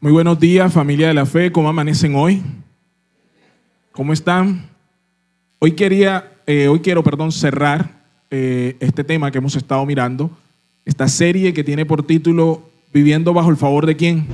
Muy buenos días, familia de la fe. ¿Cómo amanecen hoy? ¿Cómo están? Hoy quiero cerrar este tema que hemos estado mirando, esta serie que tiene por título Viviendo bajo el favor ¿de quién?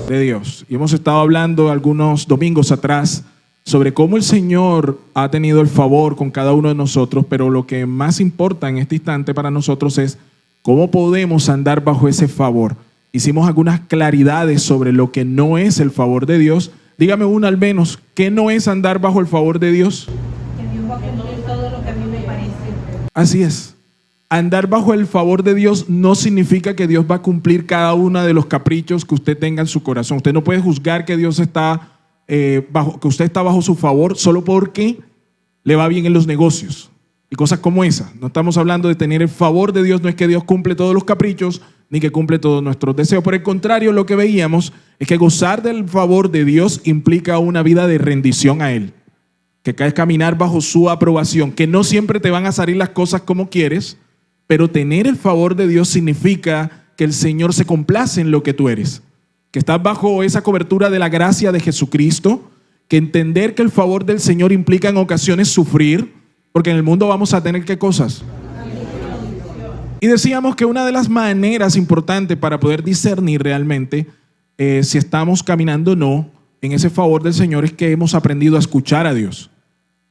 De Dios. Y hemos estado hablando algunos domingos atrás sobre cómo el Señor ha tenido el favor con cada uno de nosotros, pero lo que más importa en este instante para nosotros es cómo podemos andar bajo ese favor. Hicimos algunas claridades sobre lo que no es el favor de Dios. Dígame una al menos, ¿qué no es andar bajo el favor de Dios? Que Dios va a cumplir todo lo que a mí me parece. Así es. Andar bajo el favor de Dios no significa que Dios va a cumplir cada uno de los caprichos que usted tenga en su corazón. Usted no puede juzgar que Dios está que usted está bajo su favor solo porque le va bien en los negocios y cosas como esas. No estamos hablando de tener el favor de Dios, no es que Dios cumple todos los caprichos ni que cumple todos nuestros deseos. Por el contrario, lo que veíamos es que gozar del favor de Dios implica una vida de rendición a Él, que es caminar bajo su aprobación, que no siempre te van a salir las cosas como quieres, pero tener el favor de Dios significa que el Señor se complace en lo que tú eres, que estás bajo esa cobertura de la gracia de Jesucristo, que entender que el favor del Señor implica en ocasiones sufrir, porque en el mundo vamos a tener ¿qué cosas? Y decíamos que una de las maneras importantes para poder discernir realmente si estamos caminando o no en ese favor del Señor es que hemos aprendido a escuchar a Dios.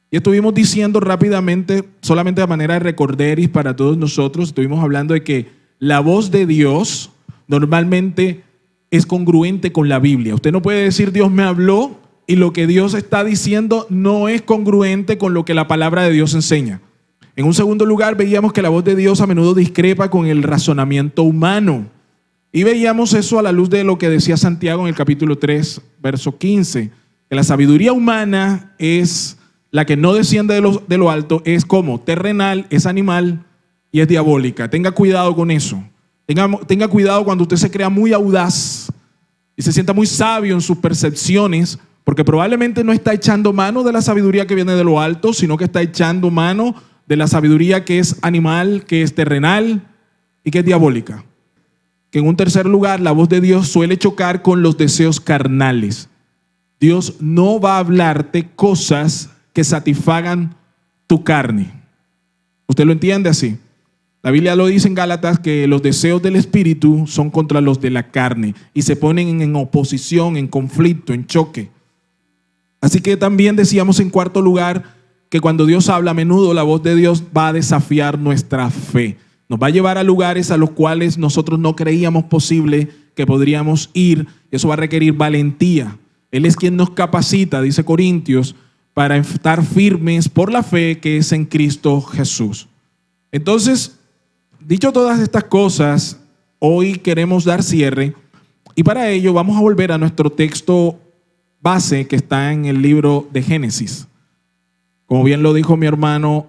Y estuvimos diciendo rápidamente, solamente de manera de recorderis para todos nosotros, estuvimos hablando de que la voz de Dios normalmente es congruente con la Biblia. Usted no puede decir Dios me habló y lo que Dios está diciendo no es congruente con lo que la palabra de Dios enseña. En un segundo lugar, veíamos que la voz de Dios a menudo discrepa con el razonamiento humano. Y veíamos eso a la luz de lo que decía Santiago en el capítulo 3, verso 15, que la sabiduría humana es la que no desciende de lo alto, es como terrenal, es animal y es diabólica. Tenga cuidado con eso. Tenga cuidado cuando usted se crea muy audaz y se sienta muy sabio en sus percepciones, porque probablemente no está echando mano de la sabiduría que viene de lo alto, sino que está echando mano de la sabiduría que es animal, que es terrenal y que es diabólica. Que en un tercer lugar, la voz de Dios suele chocar con los deseos carnales. Dios no va a hablarte cosas que satisfagan tu carne. ¿Usted lo entiende así? La Biblia lo dice en Gálatas que los deseos del espíritu son contra los de la carne y se ponen en oposición, en conflicto, en choque. Así que también decíamos en cuarto lugar que cuando Dios habla, a menudo la voz de Dios va a desafiar nuestra fe. Nos va a llevar a lugares a los cuales nosotros no creíamos posible que podríamos ir. Eso va a requerir valentía. Él es quien nos capacita, dice Corintios, para estar firmes por la fe que es en Cristo Jesús. Entonces, dicho todas estas cosas, hoy queremos dar cierre y para ello vamos a volver a nuestro texto base que está en el libro de Génesis. Como bien lo dijo mi hermano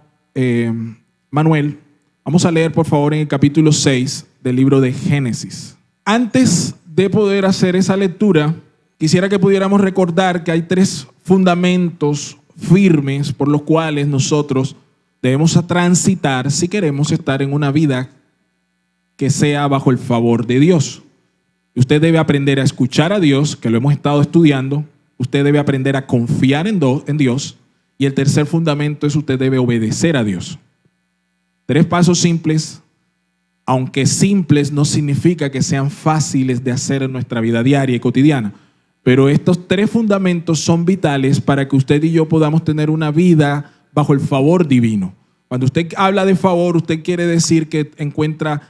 Manuel, vamos a leer por favor en el capítulo 6 del libro de Génesis. Antes de poder hacer esa lectura, quisiera que pudiéramos recordar que hay tres fundamentos firmes por los cuales nosotros debemos transitar si queremos estar en una vida que sea bajo el favor de Dios. Usted debe aprender a escuchar a Dios, que lo hemos estado estudiando. Usted debe aprender a confiar en Dios. Y el tercer fundamento es usted debe obedecer a Dios. Tres pasos simples, aunque simples no significa que sean fáciles de hacer en nuestra vida diaria y cotidiana. Pero estos tres fundamentos son vitales para que usted y yo podamos tener una vida bajo el favor divino. Cuando usted habla de favor, usted quiere decir que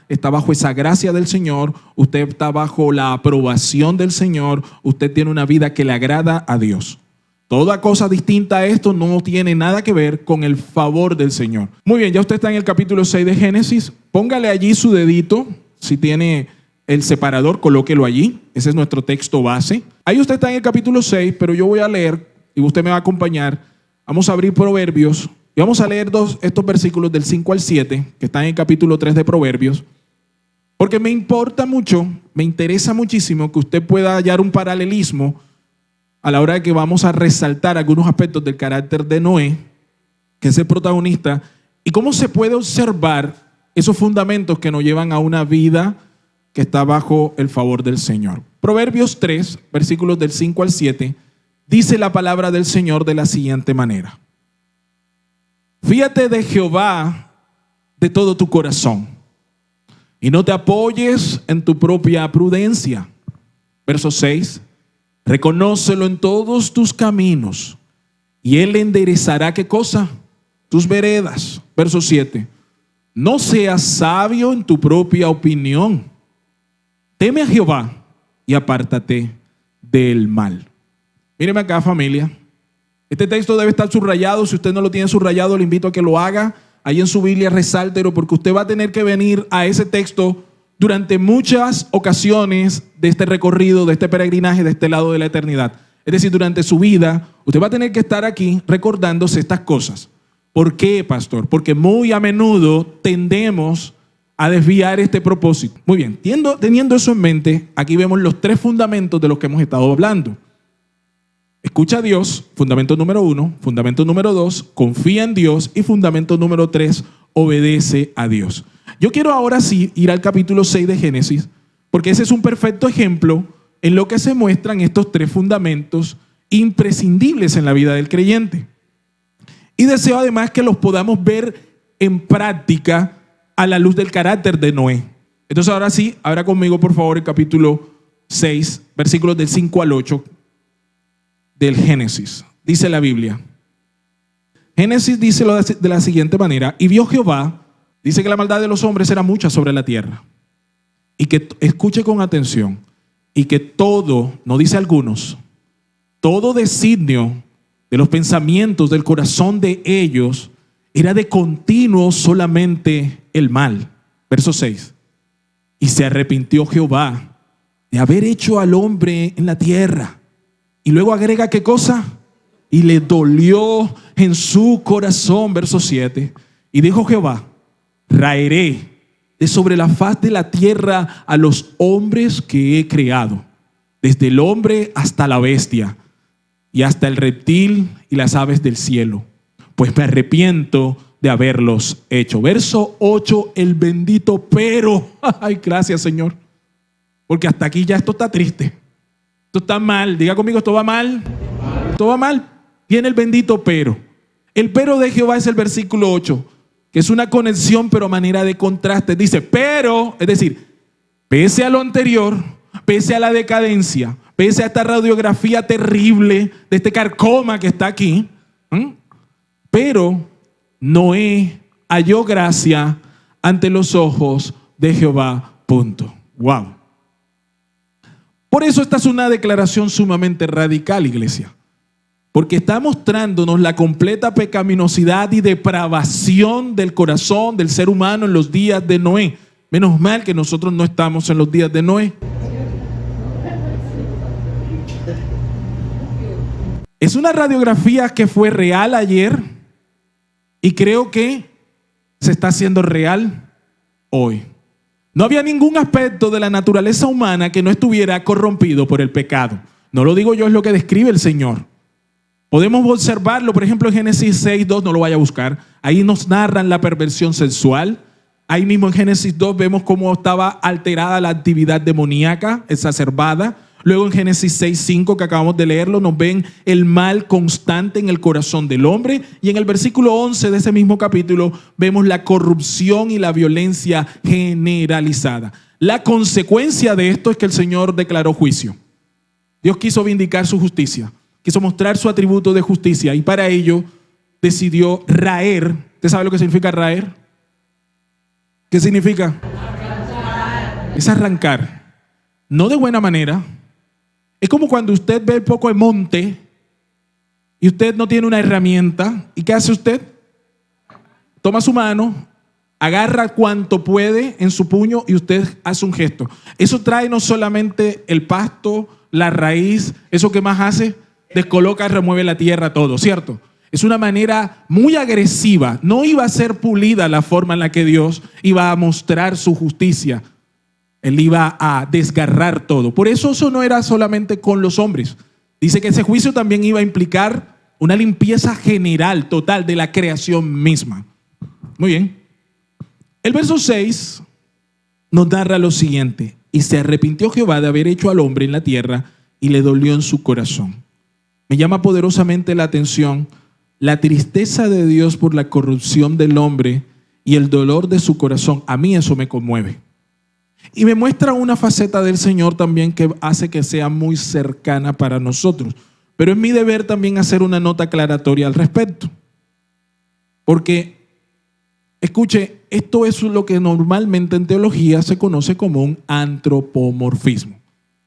está bajo esa gracia del Señor, usted está bajo la aprobación del Señor, usted tiene una vida que le agrada a Dios. Toda cosa distinta a esto no tiene nada que ver con el favor del Señor. Muy bien, ya usted está en el capítulo 6 de Génesis. Póngale allí su dedito. Si tiene el separador, colóquelo allí. Ese es nuestro texto base. Ahí usted está en el capítulo 6, pero yo voy a leer y usted me va a acompañar. Vamos a abrir Proverbios y vamos a leer estos versículos del 5 al 7, que están en el capítulo 3 de Proverbios. Porque me importa mucho, me interesa muchísimo que usted pueda hallar un paralelismo a la hora de que vamos a resaltar algunos aspectos del carácter de Noé, que es el protagonista, y cómo se puede observar esos fundamentos que nos llevan a una vida que está bajo el favor del Señor. Proverbios 3, versículos del 5 al 7, dice la palabra del Señor de la siguiente manera: fíate de Jehová de todo tu corazón y no te apoyes en tu propia prudencia. Verso 6, reconócelo en todos tus caminos y Él enderezará, ¿qué cosa? Tus veredas. Verso 7, no seas sabio en tu propia opinión. Teme a Jehová y apártate del mal. Míreme acá, familia. Este texto debe estar subrayado. Si usted no lo tiene subrayado, le invito a que lo haga. Ahí en su Biblia, resáltelo, porque usted va a tener que venir a ese texto durante muchas ocasiones de este recorrido, de este peregrinaje, de este lado de la eternidad. Es decir, durante su vida, usted va a tener que estar aquí recordándose estas cosas. ¿Por qué, pastor? Porque muy a menudo tendemos a desviar este propósito. Muy bien, teniendo eso en mente, aquí vemos los tres fundamentos de los que hemos estado hablando. Escucha a Dios, fundamento número 1. Fundamento número 2, confía en Dios. Y fundamento número 3, obedece a Dios. Yo quiero ahora sí ir al capítulo 6 de Génesis, porque ese es un perfecto ejemplo en lo que se muestran estos tres fundamentos imprescindibles en la vida del creyente. Y deseo además que los podamos ver en práctica a la luz del carácter de Noé. Entonces ahora sí, abra conmigo por favor el capítulo 6, versículos del 5 al 8 del Génesis. Dice la Biblia. Génesis dice de la siguiente manera: y vio Jehová, dice que la maldad de los hombres era mucha sobre la tierra, y que, escuche con atención, y que todo, no dice algunos, todo designio de los pensamientos del corazón de ellos era de continuo solamente el mal. Verso 6. Y se arrepintió Jehová de haber hecho al hombre en la tierra. Y luego agrega, ¿qué cosa? Y le dolió en su corazón. Verso 7. Y dijo Jehová: raeré de sobre la faz de la tierra a los hombres que he creado, desde el hombre hasta la bestia, y hasta el reptil y las aves del cielo, pues me arrepiento de haberlos hecho. Verso 8, el bendito pero. Ay, gracias, Señor, porque hasta aquí ya esto está triste. Esto está mal. Diga conmigo, esto va mal. Esto va mal. Viene el bendito pero. El pero de Jehová es el versículo 8, que es una conexión pero a manera de contraste. Dice, pero, es decir, pese a lo anterior, pese a la decadencia, pese a esta radiografía terrible de este carcoma que está aquí, pero Noé halló gracia ante los ojos de Jehová. Punto. Wow. Por eso esta es una declaración sumamente radical, iglesia, porque está mostrándonos la completa pecaminosidad y depravación del corazón del ser humano en los días de Noé. Menos mal que nosotros no estamos en los días de Noé. Es una radiografía que fue real ayer y creo que se está haciendo real hoy. No había ningún aspecto de la naturaleza humana que no estuviera corrompido por el pecado. No lo digo yo, es lo que describe el Señor. Podemos observarlo, por ejemplo, en Génesis 6:2, no lo vaya a buscar. Ahí nos narran la perversión sexual. Ahí mismo en Génesis 2 vemos cómo estaba alterada la actividad demoníaca, exacerbada. Luego en Génesis 6:5, que acabamos de leerlo, nos ven el mal constante en el corazón del hombre. Y en el versículo 11 de ese mismo capítulo vemos la corrupción y la violencia generalizada. La consecuencia de esto es que el Señor declaró juicio. Dios quiso vindicar su justicia, quiso mostrar su atributo de justicia, y para ello decidió raer. ¿Usted sabe lo que significa raer? ¿Qué significa? Arrancar. Es arrancar. No de buena manera. Es como cuando usted ve un poco de monte y usted no tiene una herramienta. ¿Y qué hace usted? Toma su mano, agarra cuanto puede en su puño y usted hace un gesto. Eso trae no solamente el pasto, la raíz, eso que más hace, descoloca, remueve la tierra, todo, ¿cierto? Es una manera muy agresiva. No iba a ser pulida la forma en la que Dios iba a mostrar su justicia. Él iba a desgarrar todo. Por eso no era solamente con los hombres. Dice que ese juicio también iba a implicar una limpieza general, total, de la creación misma. Muy bien. El verso 6 nos narra lo siguiente: y se arrepintió Jehová de haber hecho al hombre en la tierra y le dolió en su corazón. Me llama poderosamente la atención la tristeza de Dios por la corrupción del hombre y el dolor de su corazón. A mí eso me conmueve. Y me muestra una faceta del Señor también que hace que sea muy cercana para nosotros. Pero es mi deber también hacer una nota aclaratoria al respecto. Porque, escuche, esto es lo que normalmente en teología se conoce como un antropomorfismo.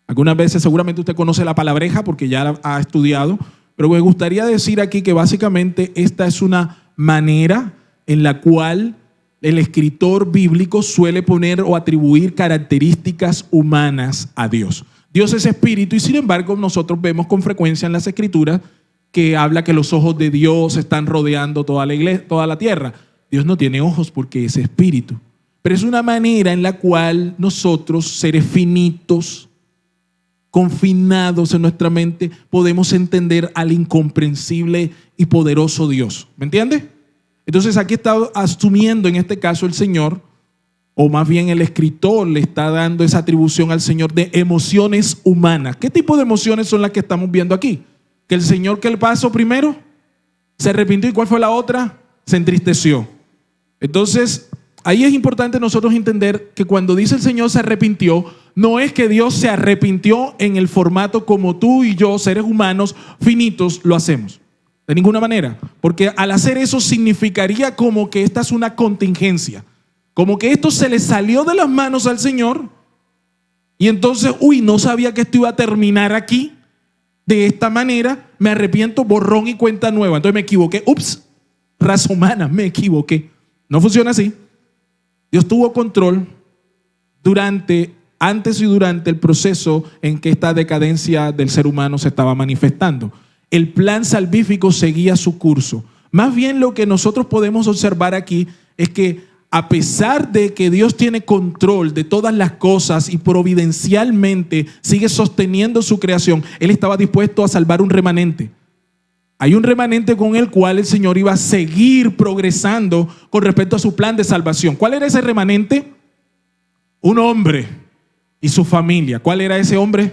Algunas veces seguramente usted conoce la palabreja porque ya la ha estudiado, pero me gustaría decir aquí que básicamente esta es una manera en la cual el escritor bíblico suele poner o atribuir características humanas a Dios. Dios es espíritu y sin embargo nosotros vemos con frecuencia en las escrituras que habla que los ojos de Dios están rodeando toda la iglesia, toda la tierra. Dios no tiene ojos porque es espíritu, pero es una manera en la cual nosotros, seres finitos, confinados en nuestra mente, podemos entender al incomprensible y poderoso Dios. ¿Me entiende? Entonces aquí está asumiendo en este caso el Señor, o más bien el escritor le está dando esa atribución al Señor de emociones humanas. ¿Qué tipo de emociones son las que estamos viendo aquí? Que el Señor, ¿qué le pasó primero? Se arrepintió. ¿Y cuál fue la otra? Se entristeció. Entonces, ahí es importante nosotros entender que cuando dice el Señor se arrepintió, no es que Dios se arrepintió en el formato como tú y yo, seres humanos finitos, lo hacemos. De ninguna manera. Porque al hacer eso significaría como que esta es una contingencia. Como que esto se le salió de las manos al Señor y entonces, no sabía que esto iba a terminar aquí. De esta manera, me arrepiento, borrón y cuenta nueva. Entonces me equivoqué. Raza humana, me equivoqué. No funciona así. Dios tuvo control antes y durante el proceso en que esta decadencia del ser humano se estaba manifestando. El plan salvífico seguía su curso. Más bien lo que nosotros podemos observar aquí es que a pesar de que Dios tiene control de todas las cosas y providencialmente sigue sosteniendo su creación, Él estaba dispuesto a salvar un remanente. Hay un remanente con el cual el Señor iba a seguir progresando con respecto a su plan de salvación. ¿Cuál era ese remanente? Un hombre y su familia. ¿Cuál era ese hombre?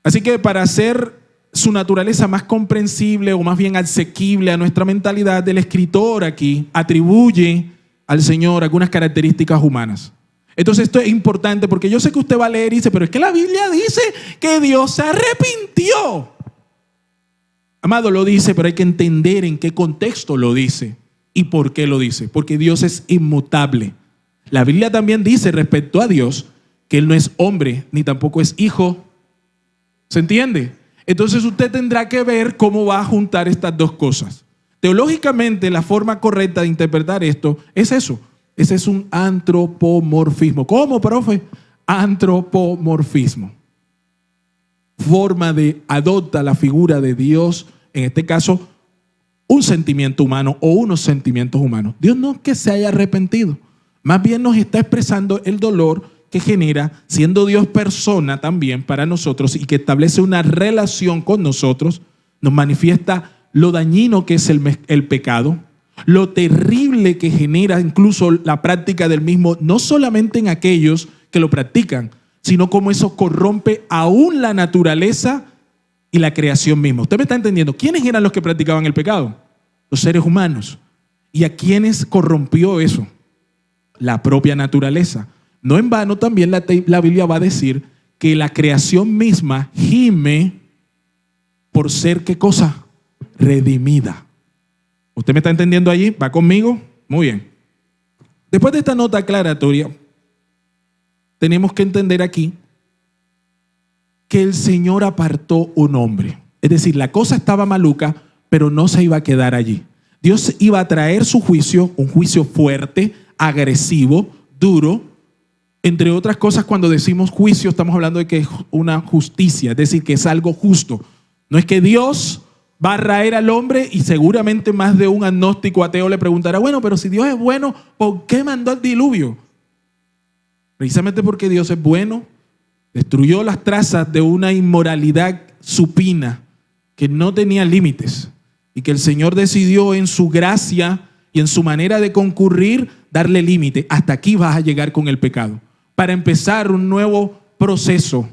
Así que para hacer su naturaleza más comprensible o más bien asequible a nuestra mentalidad, el escritor aquí atribuye al Señor algunas características humanas. Entonces esto es importante porque yo sé que usted va a leer y dice, pero es que la Biblia dice que Dios se arrepintió. Amado, lo dice, pero hay que entender en qué contexto lo dice y por qué lo dice. Porque Dios es inmutable. La Biblia también dice respecto a Dios que Él no es hombre ni tampoco es hijo. ¿Se entiende? Entonces usted tendrá que ver cómo va a juntar estas dos cosas. Teológicamente, la forma correcta de interpretar esto es eso. Ese es un antropomorfismo. ¿Cómo, profe? Antropomorfismo. Forma de adopta la figura de Dios, en este caso, un sentimiento humano o unos sentimientos humanos. Dios no es que se haya arrepentido, más bien nos está expresando el dolor que genera, siendo Dios persona también para nosotros y que establece una relación con nosotros, nos manifiesta lo dañino que es el pecado, lo terrible que genera incluso la práctica del mismo, no solamente en aquellos que lo practican, sino cómo eso corrompe aún la naturaleza y la creación misma. ¿Usted me está entendiendo? ¿Quiénes eran los que practicaban el pecado? Los seres humanos. ¿Y a quiénes corrompió eso? La propia naturaleza. No en vano también la Biblia va a decir que la creación misma gime por ser, ¿qué cosa? Redimida. ¿Usted me está entendiendo allí? ¿Va conmigo? Muy bien. Después de esta nota aclaratoria, tenemos que entender aquí que el Señor apartó un hombre. Es decir, la cosa estaba maluca, pero no se iba a quedar allí. Dios iba a traer su juicio, un juicio fuerte, agresivo, duro. Entre otras cosas, cuando decimos juicio, estamos hablando de que es una justicia, es decir, que es algo justo. No es que Dios va a raer al hombre y seguramente más de un agnóstico ateo le preguntará, bueno, pero si Dios es bueno, ¿por qué mandó el diluvio? Precisamente porque Dios es bueno, destruyó las trazas de una inmoralidad supina que no tenía límites y que el Señor decidió en su gracia y en su manera de concurrir darle límite. Hasta aquí vas a llegar con el pecado. Para empezar un nuevo proceso.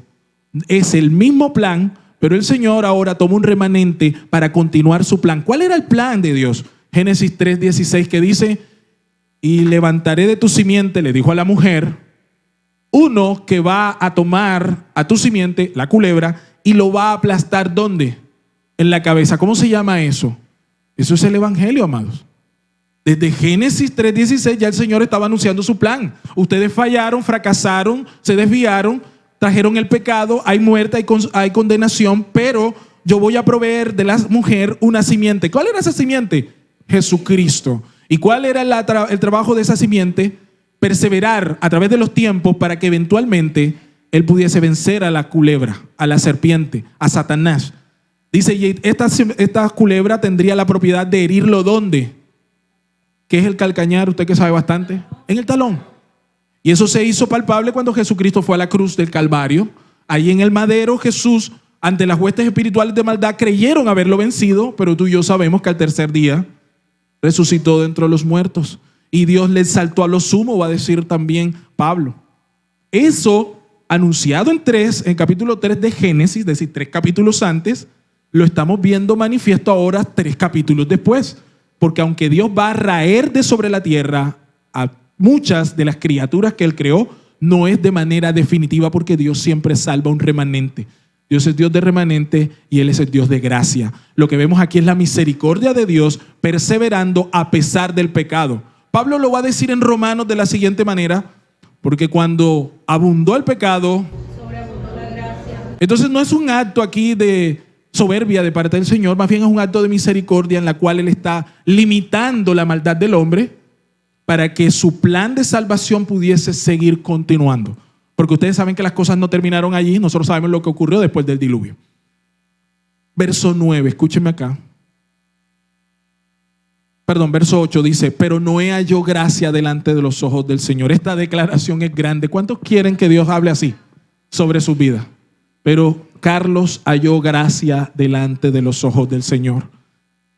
Es el mismo plan, pero el Señor ahora toma un remanente para continuar su plan. ¿Cuál era el plan de Dios? Génesis 3:16, que dice: y levantaré de tu simiente, le dijo a la mujer, uno que va a tomar a tu simiente, la culebra, y lo va a aplastar, ¿dónde? En la cabeza. ¿Cómo se llama eso? Eso es el evangelio, amados. Desde Génesis 3:16 ya el Señor estaba anunciando su plan. Ustedes fallaron, fracasaron, se desviaron, trajeron el pecado, hay muerte, hay condenación, pero yo voy a proveer de la mujer una simiente. ¿Cuál era esa simiente? Jesucristo. ¿Y cuál era el trabajo de esa simiente? Perseverar a través de los tiempos para que eventualmente él pudiese vencer a la culebra, a la serpiente, a Satanás. Dice, y esta culebra tendría la propiedad de herirlo, ¿dónde? ¿Qué es el calcañar? Usted que sabe bastante. En el talón. Y eso se hizo palpable cuando Jesucristo fue a la cruz del Calvario. Ahí en el madero, Jesús, ante las huestes espirituales de maldad, creyeron haberlo vencido, pero tú y yo sabemos que al tercer día resucitó de entre los muertos. Y Dios le exaltó a lo sumo, va a decir también Pablo. Eso, anunciado en capítulo 3 de Génesis, es decir, 3 capítulos antes, lo estamos viendo manifiesto ahora 3 capítulos después. Porque aunque Dios va a raer de sobre la tierra a muchas de las criaturas que Él creó, no es de manera definitiva, porque Dios siempre salva un remanente. Dios es Dios de remanente y Él es el Dios de gracia. Lo que vemos aquí es la misericordia de Dios perseverando a pesar del pecado. Pablo lo va a decir en Romanos de la siguiente manera: porque cuando abundó el pecado, sobreabundó la gracia. Entonces no es un acto aquí de soberbia de parte del Señor, más bien es un acto de misericordia en la cual Él está limitando la maldad del hombre para que su plan de salvación pudiese seguir continuando. Porque ustedes saben que las cosas no terminaron allí, nosotros sabemos lo que ocurrió después del diluvio. Verso 9, escúchenme acá. Verso 8 dice: pero Noé halló gracia delante de los ojos del Señor. Esta declaración es grande. ¿Cuántos quieren que Dios hable así sobre su vida? Pero Carlos halló gracia delante de los ojos del Señor.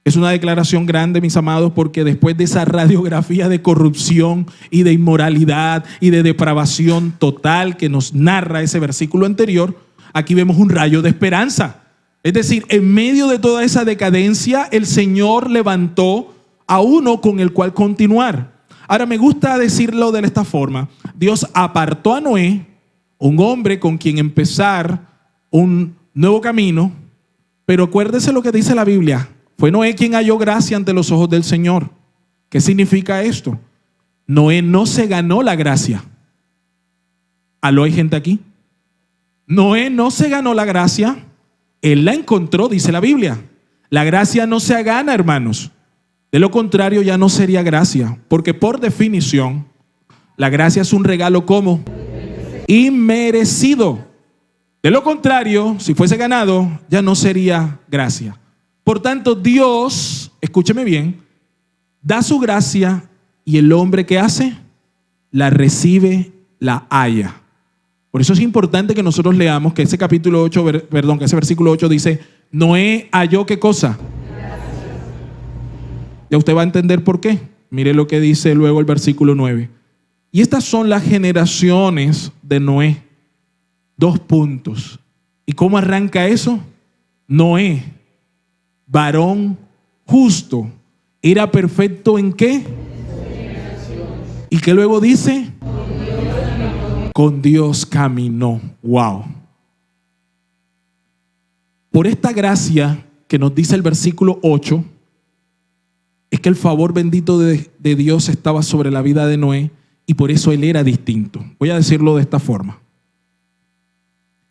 Es una declaración grande, mis amados, porque después de esa radiografía de corrupción y de inmoralidad y de depravación total que nos narra ese versículo anterior, aquí vemos un rayo de esperanza. Es decir, en medio de toda esa decadencia, el Señor levantó a uno con el cual continuar. Ahora, me gusta decirlo de esta forma: Dios apartó a Noé, un hombre con quien empezar un nuevo camino, pero acuérdese lo que dice la Biblia: fue Noé quien halló gracia ante los ojos del Señor. ¿Qué significa esto? Noé no se ganó la gracia. ¿Aló, hay gente aquí? Noé no se ganó la gracia, él la encontró, dice la Biblia. La gracia no se gana, hermanos. De lo contrario, ya no sería gracia, porque por definición, la gracia es un regalo como inmerecido. De lo contrario, si fuese ganado, ya no sería gracia. Por tanto, Dios, escúcheme bien, da su gracia y el hombre que hace, la recibe, la halla. Por eso es importante que nosotros leamos que ese capítulo 8, que ese versículo 8 dice: Noé halló ¿qué cosa? Ya usted va a entender por qué. Mire lo que dice luego el versículo 9. Y estas son las generaciones de Noé. 2 puntos. ¿Y cómo arranca eso? Noé, varón justo, era perfecto ¿en qué? ¿Y qué luego dice? Con Dios caminó. Wow. Por esta gracia que nos dice el versículo 8, es que el favor bendito de Dios estaba sobre la vida de Noé y por eso él era distinto. Voy a decirlo de esta forma.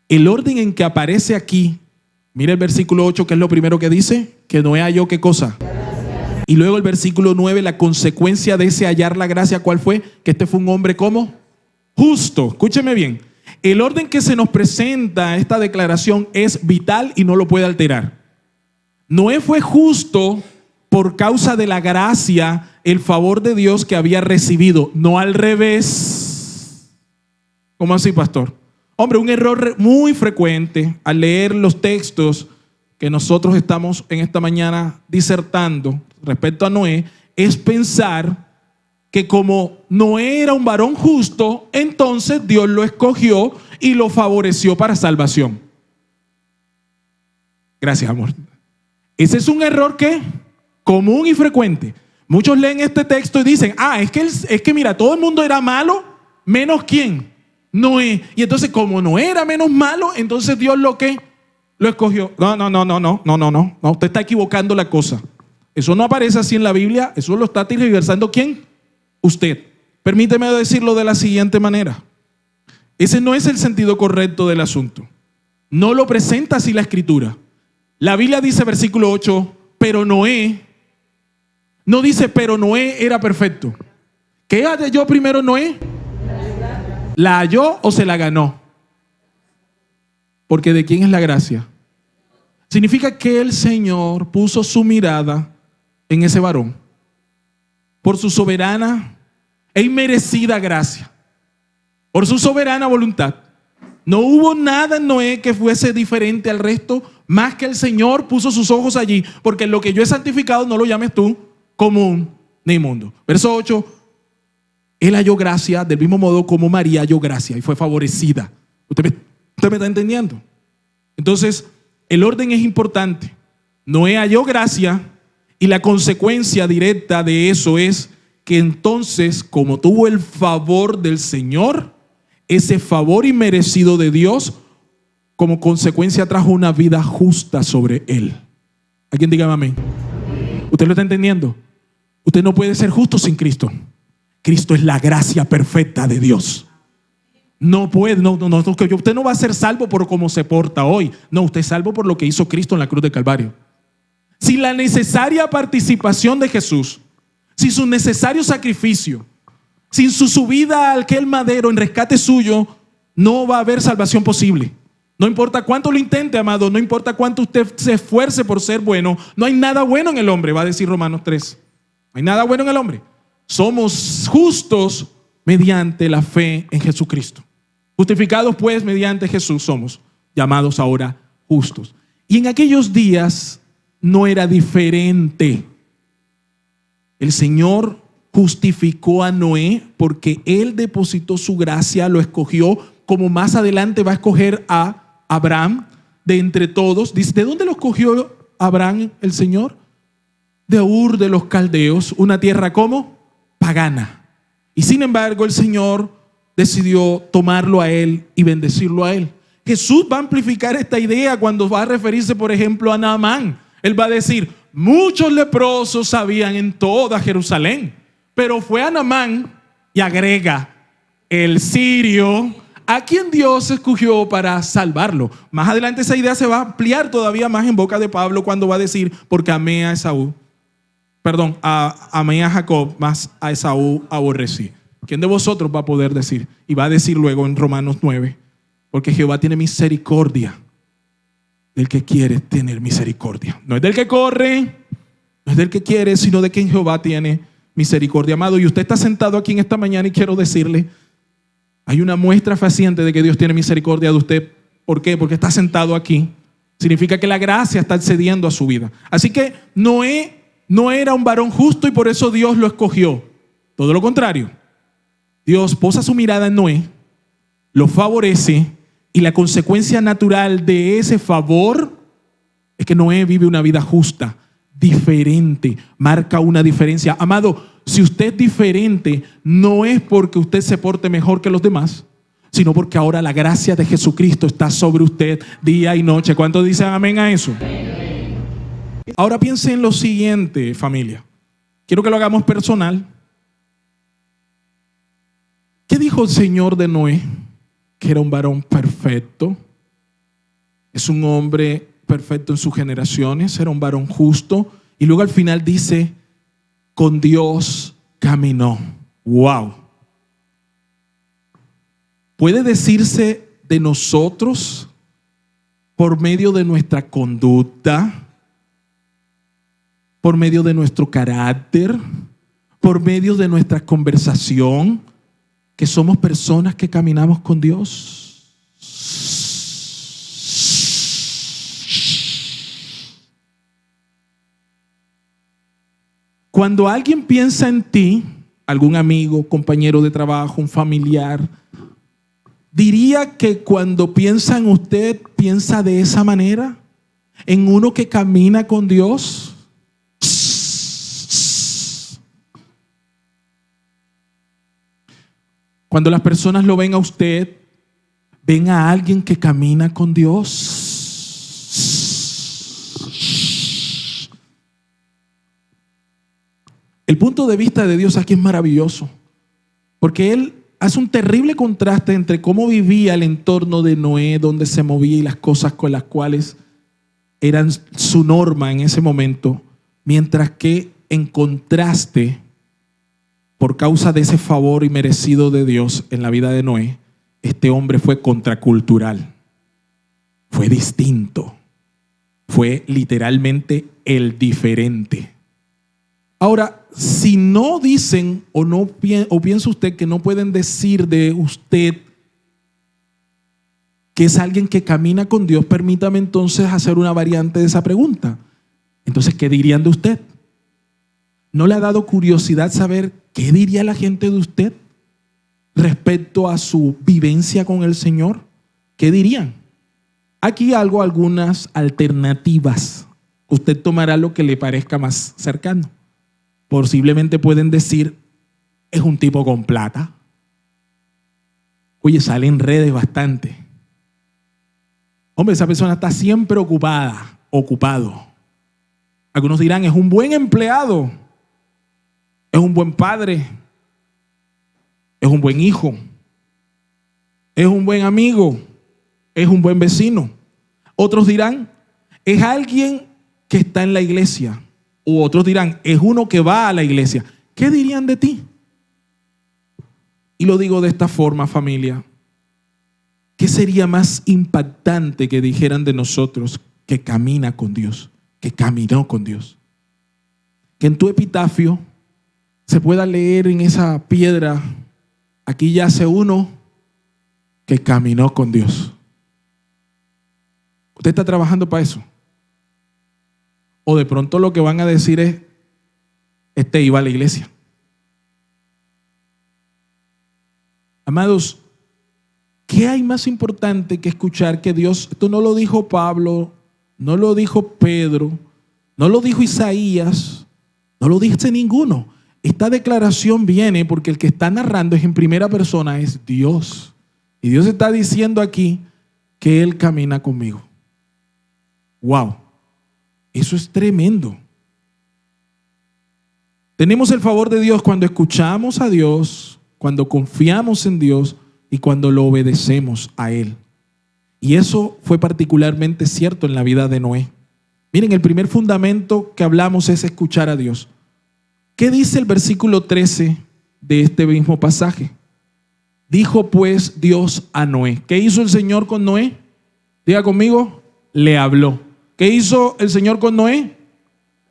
El orden en que aparece aquí, mira el versículo 8, que es lo primero que dice, que Noé halló ¿qué cosa? Gracias. Y luego el versículo 9, la consecuencia de ese hallar la gracia, ¿cuál fue? Que este fue un hombre ¿cómo? Justo. Escúcheme bien. El orden que se nos presenta esta declaración es vital y no lo puede alterar. Noé fue justo por causa de la gracia, el favor de Dios que había recibido, no al revés. ¿Cómo así, pastor? Hombre, un error muy frecuente al leer los textos que nosotros estamos en esta mañana disertando respecto a Noé es pensar que como Noé era un varón justo, entonces Dios lo escogió y lo favoreció para salvación. Gracias, amor. Ese es un error que común y frecuente. Muchos leen este texto y dicen, es que mira, todo el mundo era malo, menos ¿quién? Noé. Y entonces como Noé era menos malo, entonces Dios lo escogió. No, usted está equivocando la cosa. Eso no aparece así en la Biblia, eso lo está tergiversando ¿quién? Usted. Permíteme decirlo de la siguiente manera. Ese no es el sentido correcto del asunto. No lo presenta así la Escritura. La Biblia dice, versículo 8, pero Noé, no dice, pero Noé era perfecto. ¿Qué halló primero Noé? ¿La halló o se la ganó? Porque ¿de quién es la gracia? Significa que el Señor puso su mirada en ese varón por su soberana e inmerecida gracia, por su soberana voluntad. No hubo nada en Noé que fuese diferente al resto, más que el Señor puso sus ojos allí, porque lo que yo he santificado no lo llames tú común ni inmundo. Verso 8, él halló gracia del mismo modo como María halló gracia y fue favorecida. ¿Usted me está entendiendo? Entonces, el orden es importante. Noé halló gracia y la consecuencia directa de eso es que entonces, como tuvo el favor del Señor, ese favor inmerecido de Dios, como consecuencia trajo una vida justa sobre él. ¿Alguien diga amén? ¿Usted lo está entendiendo? Usted no puede ser justo sin Cristo. Cristo es la gracia perfecta de Dios. No puede, usted no va a ser salvo por cómo se porta hoy. No, usted es salvo por lo que hizo Cristo en la cruz del Calvario. Sin la necesaria participación de Jesús, sin su necesario sacrificio, sin su subida al aquel madero en rescate suyo, no va a haber salvación posible. No importa cuánto lo intente, amado, no importa cuánto usted se esfuerce por ser bueno, no hay nada bueno en el hombre, va a decir Romanos 3. No hay nada bueno en el hombre. Somos justos mediante la fe en Jesucristo. Justificados pues mediante Jesús somos llamados ahora justos. Y en aquellos días no era diferente. El Señor justificó a Noé porque Él depositó su gracia, lo escogió, como más adelante va a escoger a Abraham de entre todos. Dice, ¿de dónde lo escogió Abraham el Señor? De Ur de los Caldeos, una tierra como pagana. Y sin embargo el Señor decidió tomarlo a él y bendecirlo a él. Jesús va a amplificar esta idea cuando va a referirse, por ejemplo, a Naamán. Él va a decir, muchos leprosos habían en toda Jerusalén, pero fue a Naamán y agrega, el sirio, a quien Dios escogió para salvarlo. Más adelante esa idea se va a ampliar todavía más en boca de Pablo cuando va a decir, porque amé a amé a Jacob, más a Esaú aborrecí. ¿Quién de vosotros va a poder decir? Y va a decir luego en Romanos 9, porque Jehová tiene misericordia del que quiere tener misericordia. No es del que corre, no es del que quiere, sino de quien Jehová tiene misericordia, amado. Y usted está sentado aquí en esta mañana y quiero decirle, hay una muestra fehaciente de que Dios tiene misericordia de usted. ¿Por qué? Porque está sentado aquí. Significa que la gracia está accediendo a su vida. Así que Noé no era un varón justo y por eso Dios lo escogió. Todo lo contrario. Dios posa su mirada en Noé, lo favorece y la consecuencia natural de ese favor es que Noé vive una vida justa, diferente, marca una diferencia. Amado, si usted es diferente, no es porque usted se porte mejor que los demás, sino porque ahora la gracia de Jesucristo está sobre usted día y noche. ¿Cuántos dicen amén a eso? Ahora piensen en lo siguiente, familia. Quiero que lo hagamos personal. ¿Qué dijo el Señor de Noé? Que era un varón perfecto. Es un hombre perfecto en sus generaciones. Era un varón justo. Y luego al final dice, con Dios caminó. Wow. Puede decirse de nosotros por medio de nuestra conducta, por medio de nuestro carácter, por medio de nuestra conversación, que somos personas que caminamos con Dios. Cuando alguien piensa en ti, algún amigo, compañero de trabajo, un familiar, diría que cuando piensa en usted, piensa de esa manera, en uno que camina con Dios. Cuando las personas lo ven a usted, ven a alguien que camina con Dios. El punto de vista de Dios aquí es maravilloso, porque Él hace un terrible contraste entre cómo vivía el entorno de Noé, donde se movía y las cosas con las cuales eran su norma en ese momento, mientras que en contraste, por causa de ese favor inmerecido de Dios en la vida de Noé, este hombre fue contracultural, fue distinto, fue literalmente el diferente. Ahora, si no dicen o piensa usted que no pueden decir de usted que es alguien que camina con Dios, permítame entonces hacer una variante de esa pregunta. Entonces, ¿qué dirían de usted? ¿No le ha dado curiosidad saber qué diría la gente de usted respecto a su vivencia con el Señor? ¿Qué dirían? Aquí algunas alternativas. Usted tomará lo que le parezca más cercano. Posiblemente pueden decir, es un tipo con plata. Oye, sale en redes bastante. Hombre, esa persona está siempre ocupado. Algunos dirán, es un buen empleado, es un buen padre, es un buen hijo, es un buen amigo, es un buen vecino. Otros dirán, es alguien que está en la iglesia. U otros dirán, es uno que va a la iglesia. ¿Qué dirían de ti? Y lo digo de esta forma, familia. ¿Qué sería más impactante que dijeran de nosotros que camina con Dios, que caminó con Dios? Que en tu epitafio se pueda leer en esa piedra, aquí yace uno que caminó con Dios. ¿Usted está trabajando para eso? O de pronto lo que van a decir es, este iba a la iglesia. Amados, ¿qué hay más importante que escuchar que Dios? Esto no lo dijo Pablo, no lo dijo Pedro, no lo dijo Isaías, no lo dice ninguno. Esta declaración viene porque el que está narrando es en primera persona, es Dios. Y Dios está diciendo aquí que Él camina conmigo. ¡Wow! Eso es tremendo. Tenemos el favor de Dios cuando escuchamos a Dios, cuando confiamos en Dios y cuando lo obedecemos a Él. Y eso fue particularmente cierto en la vida de Noé. Miren, el primer fundamento que hablamos es escuchar a Dios. ¿Qué dice el versículo 13 de este mismo pasaje? Dijo pues Dios a Noé. ¿Qué hizo el Señor con Noé? Diga conmigo, le habló. ¿Qué hizo el Señor con Noé?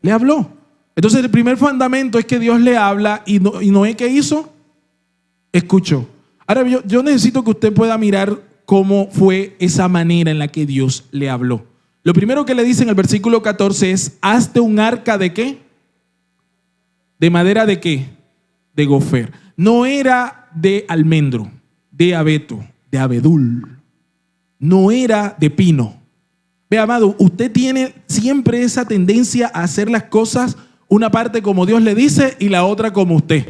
Le habló. Entonces el primer fundamento es que Dios le habla y Noé, ¿qué hizo? Escuchó. Ahora yo necesito que usted pueda mirar cómo fue esa manera en la que Dios le habló. Lo primero que le dice en el versículo 14 es, hazte un arca ¿de qué? ¿De madera de qué? De gofer. No era de almendro, de abeto, de abedul. No era de pino. Ve, amado, usted tiene siempre esa tendencia a hacer las cosas una parte como Dios le dice y la otra como usted.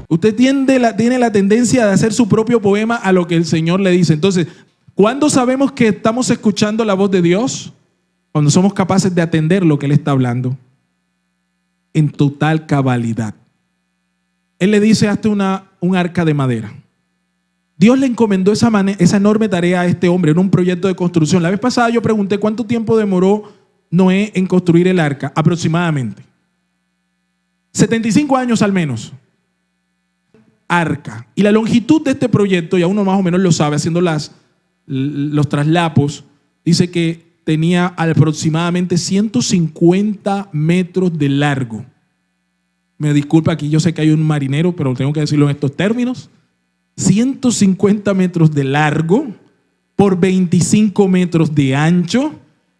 Usted tiene la tendencia de hacer su propio poema a lo que el Señor le dice. Entonces, ¿cuándo sabemos que estamos escuchando la voz de Dios? Cuando somos capaces de atender lo que Él está hablando en total cabalidad. Él le dice, hazte un arca de madera. Dios le encomendó esa enorme tarea a este hombre en un proyecto de construcción. La vez pasada yo pregunté cuánto tiempo demoró Noé en construir el arca, aproximadamente. 75 años al menos. Arca. Y la longitud de este proyecto, ya uno más o menos lo sabe, haciendo los traslapos, dice que tenía aproximadamente 150 metros de largo. Me disculpa, aquí yo sé que hay un marinero, pero tengo que decirlo en estos términos. 150 metros de largo por 25 metros de ancho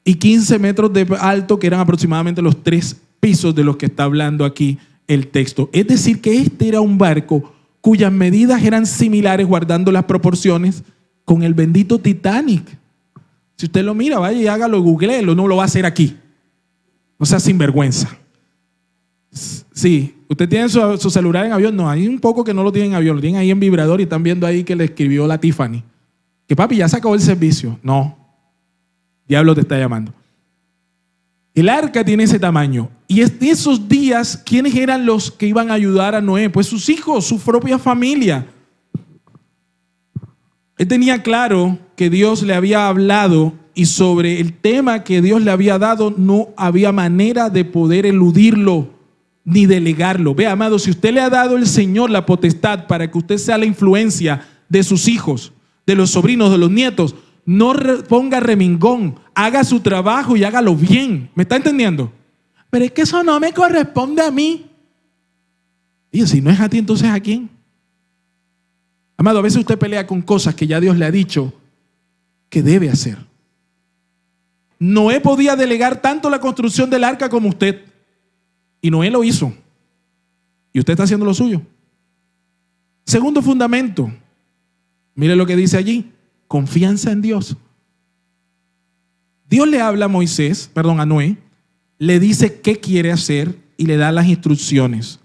y 15 metros de alto, que eran aproximadamente los 3 pisos de los que está hablando aquí el texto. Es decir, que este era un barco cuyas medidas eran similares, guardando las proporciones, con el bendito Titanic. Si usted lo mira, vaya y hágalo, googleelo, no lo va a hacer aquí. No sea sinvergüenza. Sí, usted tiene su celular en avión. No, hay un poco que no lo tienen en avión, lo tienen ahí en vibrador y están viendo ahí que le escribió la Tiffany. Que papi, ya se acabó el servicio. No, diablo te está llamando. El arca tiene ese tamaño. Y en esos días, ¿quiénes eran los que iban a ayudar a Noé? Pues sus hijos, su propia familia. Él tenía claro que Dios le había hablado y sobre el tema que Dios le había dado no había manera de poder eludirlo ni delegarlo. Vea, amado, si usted le ha dado el Señor la potestad para que usted sea la influencia de sus hijos, de los sobrinos, de los nietos, no ponga remingón, haga su trabajo y hágalo bien. ¿Me está entendiendo? Pero es que eso no me corresponde a mí. Y si no es a ti, entonces ¿a quién? Amado, a veces usted pelea con cosas que ya Dios le ha dicho que debe hacer. Noé podía delegar tanto la construcción del arca como usted. Y Noé lo hizo. Y usted está haciendo lo suyo. Segundo fundamento. Mire lo que dice allí. Confianza en Dios. Dios le habla a Noé, le dice qué quiere hacer y le da las instrucciones.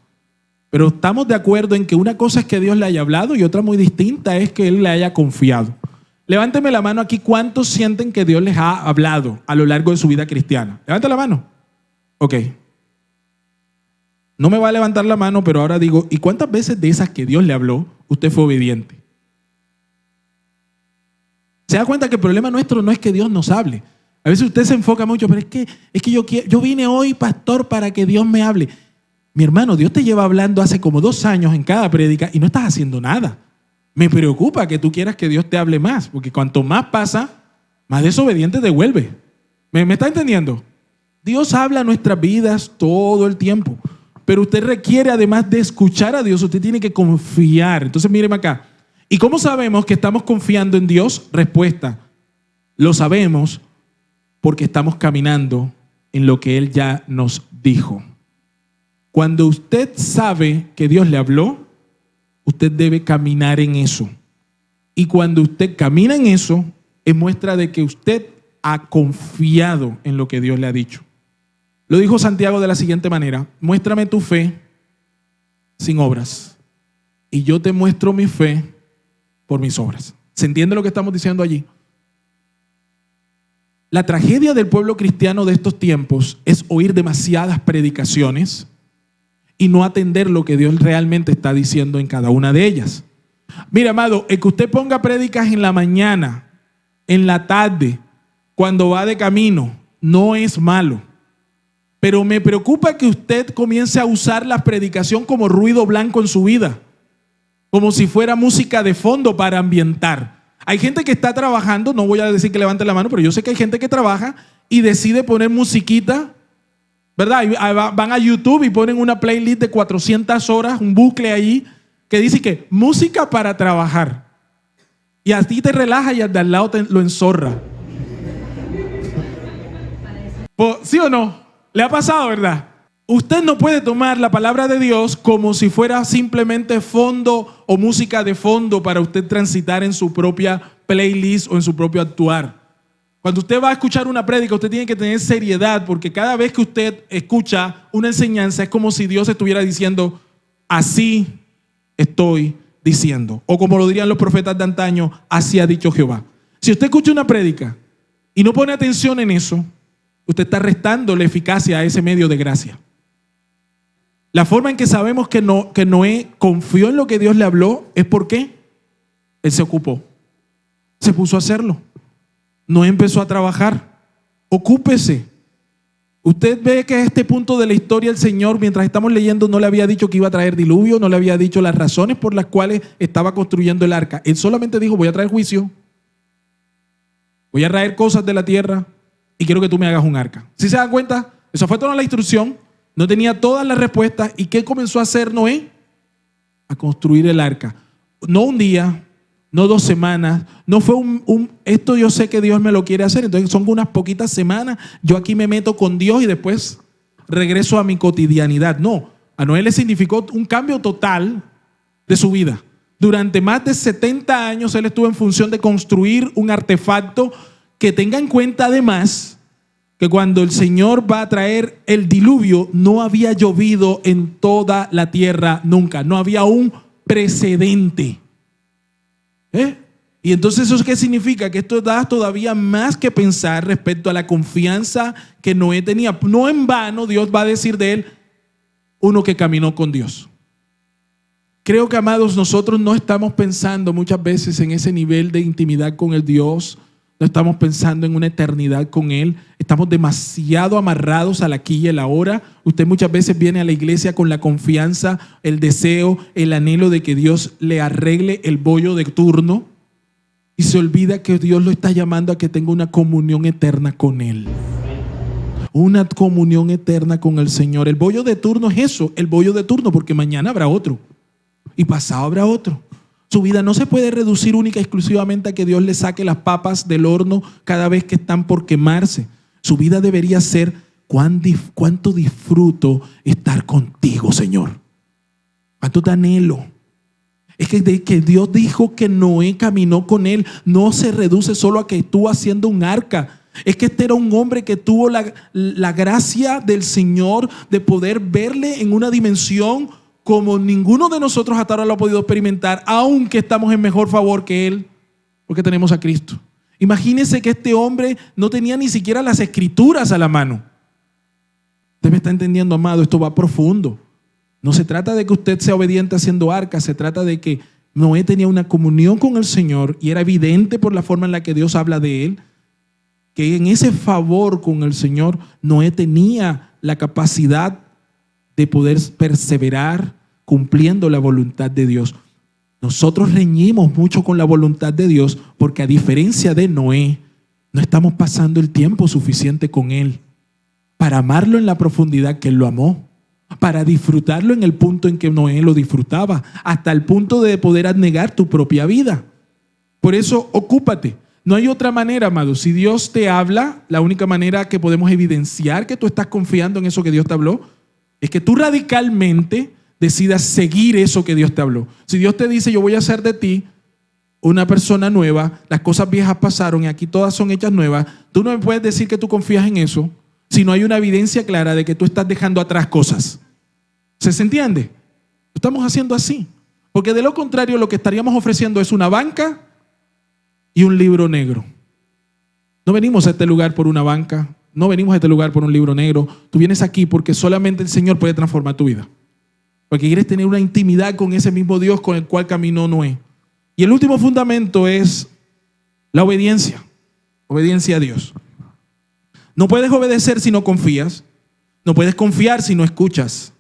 Pero estamos de acuerdo en que una cosa es que Dios le haya hablado y otra muy distinta es que Él le haya confiado. Levánteme la mano aquí, ¿cuántos sienten que Dios les ha hablado a lo largo de su vida cristiana? Levante la mano. Ok. No me va a levantar la mano, pero ahora digo, ¿y cuántas veces de esas que Dios le habló, usted fue obediente? Se da cuenta que el problema nuestro no es que Dios nos hable. A veces usted se enfoca mucho, pero es que yo vine hoy, pastor, para que Dios me hable. Mi hermano, Dios te lleva hablando hace como 2 años en cada prédica y no estás haciendo nada. Me preocupa que tú quieras que Dios te hable más, porque cuanto más pasa, más desobediente te vuelve. ¿Me está entendiendo? Dios habla a nuestras vidas todo el tiempo, pero usted requiere, además de escuchar a Dios, usted tiene que confiar. Entonces míreme acá. ¿Y cómo sabemos que estamos confiando en Dios? Respuesta. Lo sabemos porque estamos caminando en lo que Él ya nos dijo. Cuando usted sabe que Dios le habló, usted debe caminar en eso. Y cuando usted camina en eso, es muestra de que usted ha confiado en lo que Dios le ha dicho. Lo dijo Santiago de la siguiente manera: muéstrame tu fe sin obras, y yo te muestro mi fe por mis obras. ¿Se entiende lo que estamos diciendo allí? La tragedia del pueblo cristiano de estos tiempos es oír demasiadas predicaciones y no atender lo que Dios realmente está diciendo en cada una de ellas. Mira, amado, el que usted ponga prédicas en la mañana, en la tarde, cuando va de camino, no es malo. Pero me preocupa que usted comience a usar la predicación como ruido blanco en su vida, como si fuera música de fondo para ambientar. Hay gente que está trabajando, no voy a decir que levante la mano, pero yo sé que hay gente que trabaja y decide poner musiquita, ¿verdad? Y van a YouTube y ponen una playlist de 400 horas, un bucle ahí, que dice que música para trabajar. Y a ti te relaja y al de al lado te lo enzorra. ¿Sí o no? ¿Le ha pasado, verdad? Usted no puede tomar la palabra de Dios como si fuera simplemente fondo o música de fondo para usted transitar en su propia playlist o en su propio actuar. Cuando usted va a escuchar una prédica, usted tiene que tener seriedad, porque cada vez que usted escucha una enseñanza es como si Dios estuviera diciendo: así estoy diciendo. O como lo dirían los profetas de antaño: así ha dicho Jehová. Si usted escucha una prédica y no pone atención en eso, usted está restando la eficacia a ese medio de gracia. La forma en que sabemos que Noé confió en lo que Dios le habló es porque él se ocupó. Se puso a hacerlo. Noé empezó a trabajar. Ocúpese. Usted ve que a este punto de la historia el Señor, mientras estamos leyendo, no le había dicho que iba a traer diluvio, no le había dicho las razones por las cuales estaba construyendo el arca. Él solamente dijo: voy a traer juicio, voy a traer cosas de la tierra y quiero que tú me hagas un arca. ¿Sí se dan cuenta? Eso fue toda la instrucción. No tenía todas las respuestas. ¿Y qué comenzó a hacer Noé? A construir el arca. No un día, no 2 semanas, no fue esto yo sé que Dios me lo quiere hacer, entonces son unas poquitas semanas, yo aquí me meto con Dios y después regreso a mi cotidianidad. No, A Noé le significó un cambio total de su vida. Durante más de 70 años él estuvo en función de construir un artefacto que tenga en cuenta además que cuando el Señor va a traer el diluvio no había llovido en toda la tierra nunca, no había un precedente. Y entonces ¿eso qué significa? Que esto da todavía más que pensar respecto a la confianza que Noé tenía. No en vano Dios va a decir de él, uno que caminó con Dios. Creo que, amados, nosotros no estamos pensando muchas veces en ese nivel de intimidad con el Dios. No estamos pensando en una eternidad con Él. Estamos demasiado amarrados al aquí y el ahora. Usted muchas veces viene a la iglesia con la confianza, el deseo, el anhelo de que Dios le arregle el bollo de turno y se olvida que Dios lo está llamando a que tenga una comunión eterna con Él. Una comunión eterna con el Señor. El bollo de turno es eso, el bollo de turno, porque mañana habrá otro y pasado habrá otro. Su vida no se puede reducir única y exclusivamente a que Dios le saque las papas del horno cada vez que están por quemarse. Su vida debería ser cuánto disfruto estar contigo, Señor. Cuánto te anhelo. Es que de que Dios dijo que Noé caminó con él no se reduce solo a que estuvo haciendo un arca. Es que este era un hombre que tuvo la gracia del Señor de poder verle en una dimensión como ninguno de nosotros hasta ahora lo ha podido experimentar, aunque estamos en mejor favor que él, porque tenemos a Cristo. Imagínense que este hombre no tenía ni siquiera las escrituras a la mano. Usted me está entendiendo, amado, esto va profundo. No se trata de que usted sea obediente haciendo arcas, se trata de que Noé tenía una comunión con el Señor y era evidente por la forma en la que Dios habla de él, que en ese favor con el Señor, Noé tenía la capacidad de poder perseverar cumpliendo la voluntad de Dios. Nosotros reñimos mucho con la voluntad de Dios porque a diferencia de Noé, no estamos pasando el tiempo suficiente con Él para amarlo en la profundidad que Él lo amó, para disfrutarlo en el punto en que Noé lo disfrutaba, hasta el punto de poder abnegar tu propia vida. Por eso, ocúpate. No hay otra manera, amado. Si Dios te habla, la única manera que podemos evidenciar que tú estás confiando en eso que Dios te habló es que tú radicalmente decidas seguir eso que Dios te habló. Si Dios te dice, yo voy a hacer de ti una persona nueva, las cosas viejas pasaron y aquí todas son hechas nuevas, tú no me puedes decir que tú confías en eso si no hay una evidencia clara de que tú estás dejando atrás cosas. ¿Se entiende? Lo estamos haciendo así. Porque de lo contrario, lo que estaríamos ofreciendo es una banca y un libro negro. No venimos a este lugar por una banca. No venimos a este lugar por un libro negro. Tú vienes aquí porque solamente el Señor puede transformar tu vida. Porque quieres tener una intimidad con ese mismo Dios con el cual caminó Noé. Y el último fundamento es la obediencia. Obediencia a Dios. No puedes obedecer si no confías. No puedes confiar si no escuchas.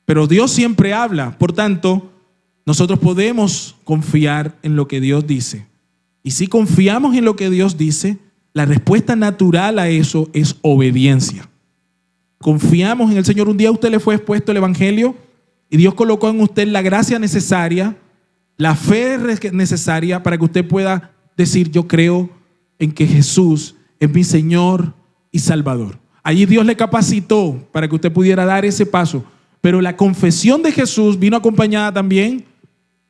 Pero Dios siempre habla. Por tanto, nosotros podemos confiar en lo que Dios dice. Y si confiamos en lo que Dios dice, la respuesta natural a eso es obediencia. Confiamos en el Señor. Un día a usted le fue expuesto el Evangelio y Dios colocó en usted la gracia necesaria, la fe necesaria para que usted pueda decir, yo creo en que Jesús es mi Señor y Salvador. Allí Dios le capacitó para que usted pudiera dar ese paso. Pero la confesión de Jesús vino acompañada también,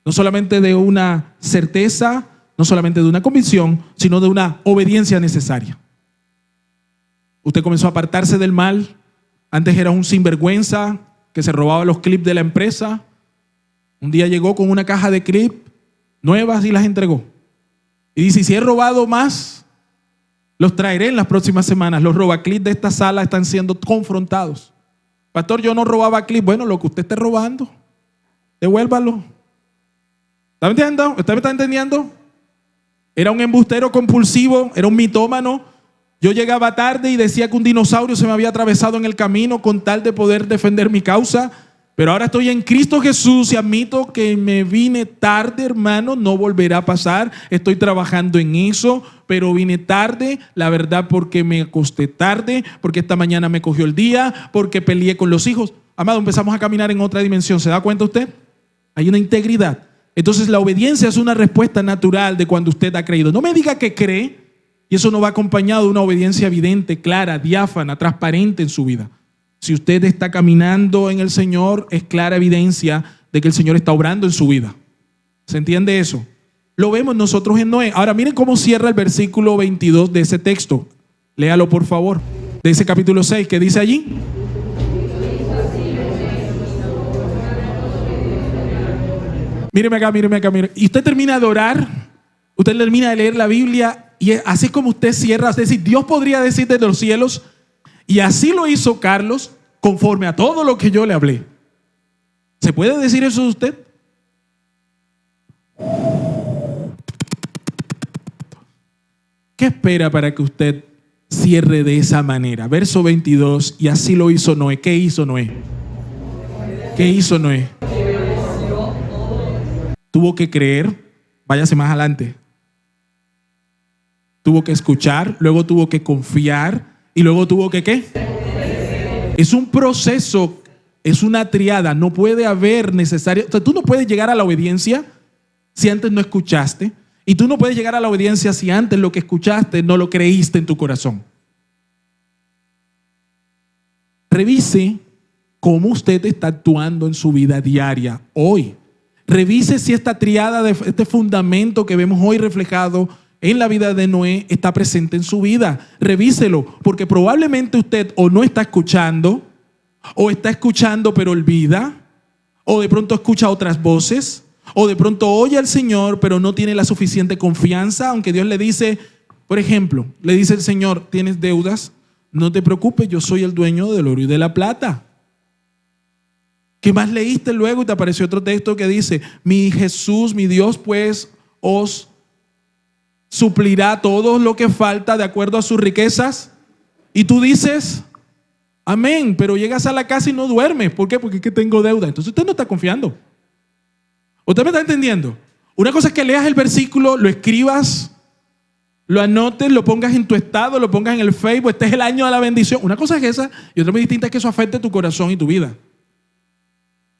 no solamente de una certeza, no solamente de una convicción, sino de una obediencia necesaria. Usted comenzó a apartarse del mal. Antes era un sinvergüenza que se robaba los clips de la empresa. Un día llegó con una caja de clips nuevas y las entregó. Y dice, si he robado más, los traeré en las próximas semanas. Los robaclips de esta sala están siendo confrontados. Pastor, yo no robaba clips. Bueno, lo que usted esté robando, devuélvalo. ¿Está entendiendo? ¿Usted me está entendiendo? Era un embustero compulsivo, era un mitómano. Yo llegaba tarde y decía que un dinosaurio se me había atravesado en el camino con tal de poder defender mi causa. Pero ahora estoy en Cristo Jesús y admito que me vine tarde, hermano. No volverá a pasar. Estoy trabajando en eso, pero vine tarde, la verdad, porque me acosté tarde, porque esta mañana me cogió el día, porque peleé con los hijos. Amado, empezamos a caminar en otra dimensión. ¿Se da cuenta usted? Hay una integridad. Entonces la obediencia es una respuesta natural de cuando usted ha creído. No me diga que cree y eso no va acompañado de una obediencia evidente, clara, diáfana, transparente en su vida. Si usted está caminando en el Señor, es clara evidencia de que el Señor está obrando en su vida. ¿Se entiende eso? Lo vemos nosotros en Noé. Ahora miren cómo cierra el versículo 22 de ese texto. Léalo por favor. De ese capítulo 6, ¿qué dice allí? Míreme acá, míreme acá, míreme. Y usted termina de orar, usted termina de leer la Biblia y así como usted cierra, es decir, Dios podría decir desde los cielos, y así lo hizo Carlos, conforme a todo lo que yo le hablé. ¿Se puede decir eso de usted? ¿Qué espera para que usted cierre de esa manera? Verso 22, y así lo hizo Noé. ¿Qué hizo Noé? ¿Qué hizo Noé? Tuvo que creer, váyase más adelante. Tuvo que escuchar, luego tuvo que confiar y luego tuvo que ¿qué? Es un proceso, es una triada, no puede haber necesario, o sea, tú no puedes llegar a la obediencia si antes no escuchaste, y tú no puedes llegar a la obediencia si antes lo que escuchaste no lo creíste en tu corazón. Revise cómo usted está actuando en su vida diaria hoy. Revise si esta triada, este fundamento que vemos hoy reflejado en la vida de Noé está presente en su vida. Revíselo, porque probablemente usted o no está escuchando, o está escuchando pero olvida, o de pronto escucha otras voces, o de pronto oye al Señor pero no tiene la suficiente confianza, aunque Dios le dice, por ejemplo, le dice el Señor, ¿tienes deudas? No te preocupes, yo soy el dueño del oro y de la plata. ¿Qué más leíste luego? Y te apareció otro texto que dice, mi Jesús, mi Dios, pues os suplirá todo lo que falta de acuerdo a sus riquezas. Y tú dices, amén, pero llegas a la casa y no duermes. ¿Por qué? Porque es que tengo deuda. Entonces usted no está confiando. ¿Usted me está entendiendo? Una cosa es que leas el versículo, lo escribas, lo anotes, lo pongas en tu estado, lo pongas en el Facebook, este es el año de la bendición. Una cosa es esa y otra muy distinta es que eso afecte tu corazón y tu vida.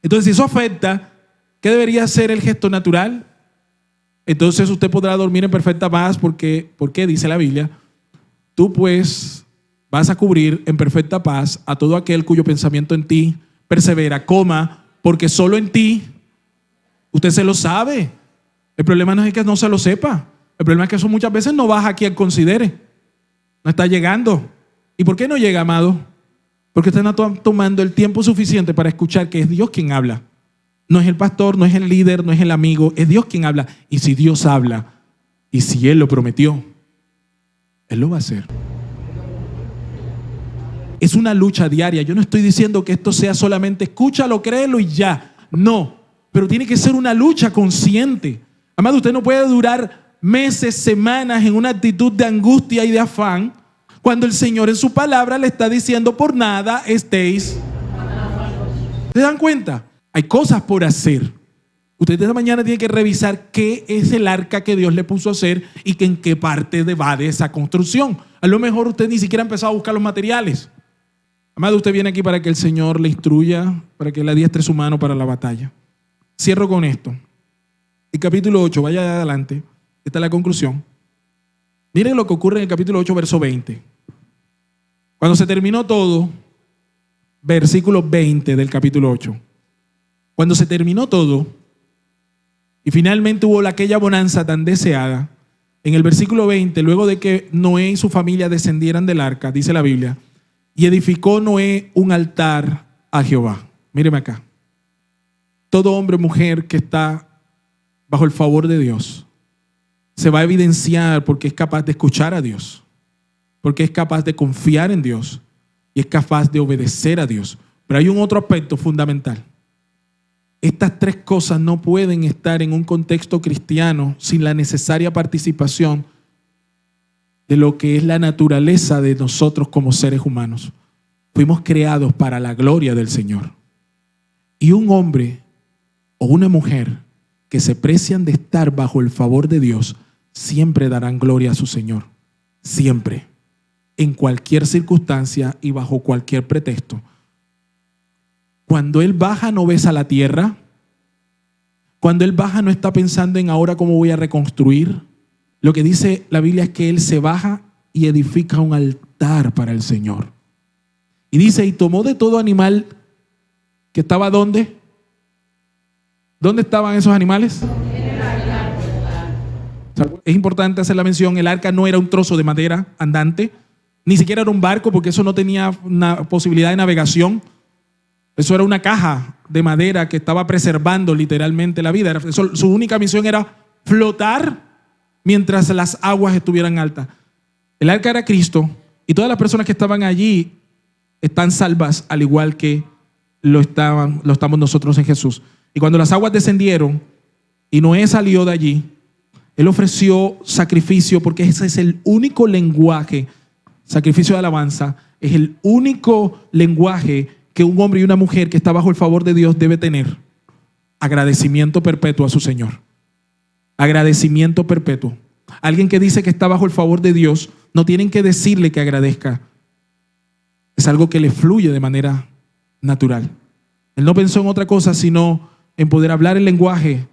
Entonces, si eso afecta, ¿qué debería ser el gesto natural? Entonces usted podrá dormir en perfecta paz porque dice la Biblia, tú pues vas a cubrir en perfecta paz a todo aquel cuyo pensamiento en ti persevera, porque solo en ti usted se lo sabe. El problema no es que no se lo sepa. El problema es que eso muchas veces no baja aquí al considere. No está llegando. ¿Y por qué no llega, amado? Porque usted no está tomando el tiempo suficiente para escuchar que es Dios quien habla. No es el pastor, no es el líder, no es el amigo, es Dios quien habla. Y si Dios habla, y si Él lo prometió, Él lo va a hacer. Es una lucha diaria. Yo no estoy diciendo que esto sea solamente escúchalo, créelo y ya. No, pero tiene que ser una lucha consciente. Amado, usted no puede durar meses, semanas en una actitud de angustia y de afán cuando el Señor en su palabra le está diciendo por nada estéis. ¿Se dan cuenta? Hay cosas por hacer. Usted esta mañana tiene que revisar qué es el arca que Dios le puso a hacer y que en qué parte va de esa construcción. A lo mejor usted ni siquiera ha empezado a buscar los materiales. Amado, usted viene aquí para que el Señor le instruya, para que le adiestre su mano para la batalla. Cierro con esto. El capítulo 8, vaya adelante. Esta es la conclusión. Miren lo que ocurre en el capítulo 8, verso 20. Cuando se terminó todo, versículo 20 del capítulo 8. Cuando se terminó todo y finalmente hubo aquella bonanza tan deseada, en el versículo 20, luego de que Noé y su familia descendieran del arca, dice la Biblia, y edificó Noé un altar a Jehová. Míreme acá. Todo hombre o mujer que está bajo el favor de Dios se va a evidenciar porque es capaz de escuchar a Dios, porque es capaz de confiar en Dios y es capaz de obedecer a Dios. Pero hay un otro aspecto fundamental. Estas tres cosas no pueden estar en un contexto cristiano sin la necesaria participación de lo que es la naturaleza de nosotros como seres humanos. Fuimos creados para la gloria del Señor. Y un hombre o una mujer que se precian de estar bajo el favor de Dios siempre darán gloria a su Señor. Siempre. En cualquier circunstancia y bajo cualquier pretexto. Cuando Él baja no besa la tierra. Cuando Él baja no está pensando en ahora cómo voy a reconstruir. Lo que dice la Biblia es que Él se baja y edifica un altar para el Señor. Y dice, y tomó de todo animal que estaba ¿dónde? ¿Dónde estaban esos animales? Es importante hacer la mención, el arca no era un trozo de madera andante, ni siquiera era un barco, porque eso no tenía una posibilidad de navegación. Eso era una caja de madera que estaba preservando literalmente la vida. Su única misión era flotar mientras las aguas estuvieran altas. El arca era Cristo, y todas las personas que estaban allí están salvas, al igual que lo estamos nosotros en Jesús. Y cuando las aguas descendieron y Noé salió de allí, él ofreció sacrificio, porque ese es el único lenguaje, sacrificio de alabanza, es el único lenguaje que un hombre y una mujer que está bajo el favor de Dios debe tener. Agradecimiento perpetuo a su Señor. Agradecimiento perpetuo. Alguien que dice que está bajo el favor de Dios, no tienen que decirle que agradezca. Es algo que le fluye de manera natural. Él no pensó en otra cosa sino en poder hablar el lenguaje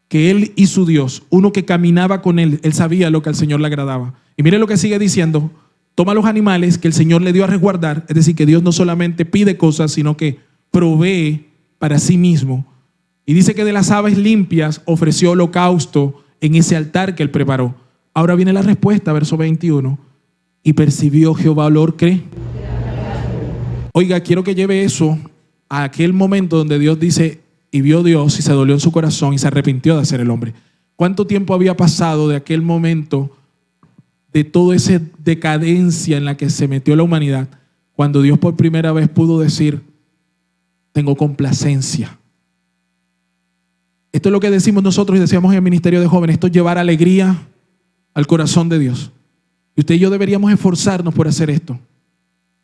que él y su Dios, uno que caminaba con él, él sabía lo que al Señor le agradaba. Y mire lo que sigue diciendo: toma los animales que el Señor le dio a resguardar, es decir, que Dios no solamente pide cosas, sino que provee para sí mismo. Y dice que de las aves limpias ofreció holocausto en ese altar que él preparó. Ahora viene la respuesta, verso 21. Y percibió Jehová olor, ¿qué? Oiga, quiero que lleve eso a aquel momento donde Dios dice, y vio Dios y se dolió en su corazón y se arrepintió de hacer el hombre. ¿Cuánto tiempo había pasado de aquel momento, de toda esa decadencia en la que se metió la humanidad, cuando Dios por primera vez pudo decir, tengo complacencia? Esto es lo que decimos nosotros y decíamos en el Ministerio de Jóvenes, esto es llevar alegría al corazón de Dios. Y usted y yo deberíamos esforzarnos por hacer esto,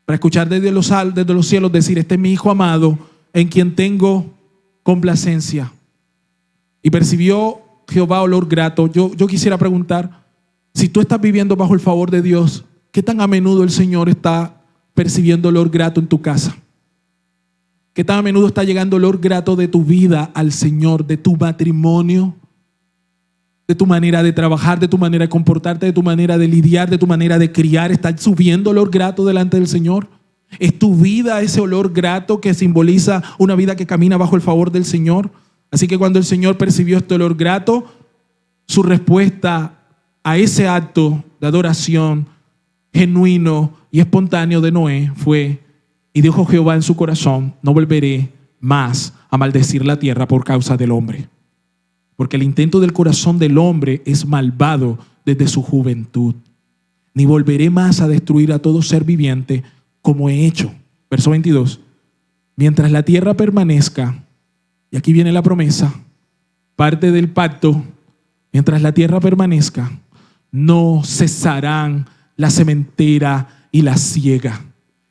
para escuchar desde los cielos decir, este es mi Hijo amado, en quien tengo complacencia. Y percibió Jehová olor grato. Yo quisiera preguntar, si tú estás viviendo bajo el favor de Dios, ¿qué tan a menudo el Señor está percibiendo olor grato en tu casa? ¿Qué tan a menudo está llegando olor grato de tu vida al Señor, de tu matrimonio, de tu manera de trabajar, de tu manera de comportarte, de tu manera de lidiar, de tu manera de criar? ¿Está subiendo olor grato delante del Señor? ¿Es tu vida ese olor grato que simboliza una vida que camina bajo el favor del Señor? Así que cuando el Señor percibió este olor grato, su respuesta a ese acto de adoración genuino y espontáneo de Noé fue, y dijo Jehová en su corazón, no volveré más a maldecir la tierra por causa del hombre, porque el intento del corazón del hombre es malvado desde su juventud, ni volveré más a destruir a todo ser viviente como he hecho. Verso 22. Mientras la tierra permanezca, y aquí viene la promesa, parte del pacto, mientras la tierra permanezca, no cesarán la sementera y la siega,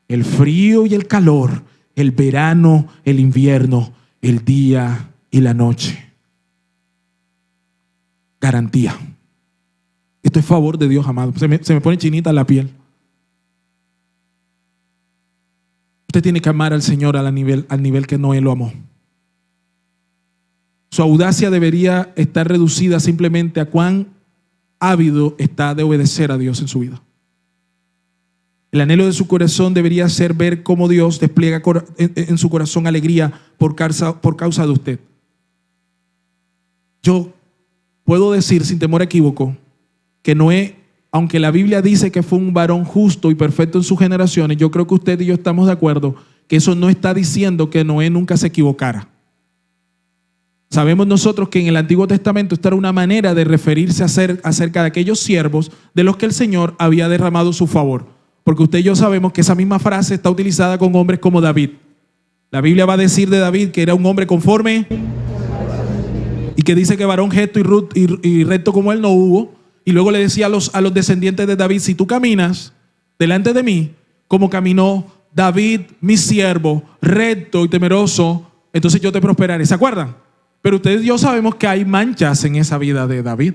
el frío y el calor, el verano, el invierno, el día y la noche. Garantía. Esto es favor de Dios, amado. Se me pone chinita la piel. Usted tiene que amar al Señor al nivel que Noé lo amó. Su audacia debería estar reducida simplemente a cuán ávido está de obedecer a Dios en su vida. El anhelo de su corazón debería ser ver cómo Dios despliega en su corazón alegría por causa de usted. Yo puedo decir sin temor a equívoco que Noé, aunque la Biblia dice que fue un varón justo y perfecto en sus generaciones, yo creo que usted y yo estamos de acuerdo que eso no está diciendo que Noé nunca se equivocara. Sabemos nosotros que en el Antiguo Testamento esta era una manera de referirse acerca de aquellos siervos de los que el Señor había derramado su favor. Porque usted y yo sabemos que esa misma frase está utilizada con hombres como David. La Biblia va a decir de David que era un hombre conforme y que dice que varón gesto y recto como él no hubo. Y luego le decía a los descendientes de David, si tú caminas delante de mí como caminó David, mi siervo, recto y temeroso, entonces yo te prosperaré. ¿Se acuerdan? Pero ustedes y yo sabemos que hay manchas en esa vida de David.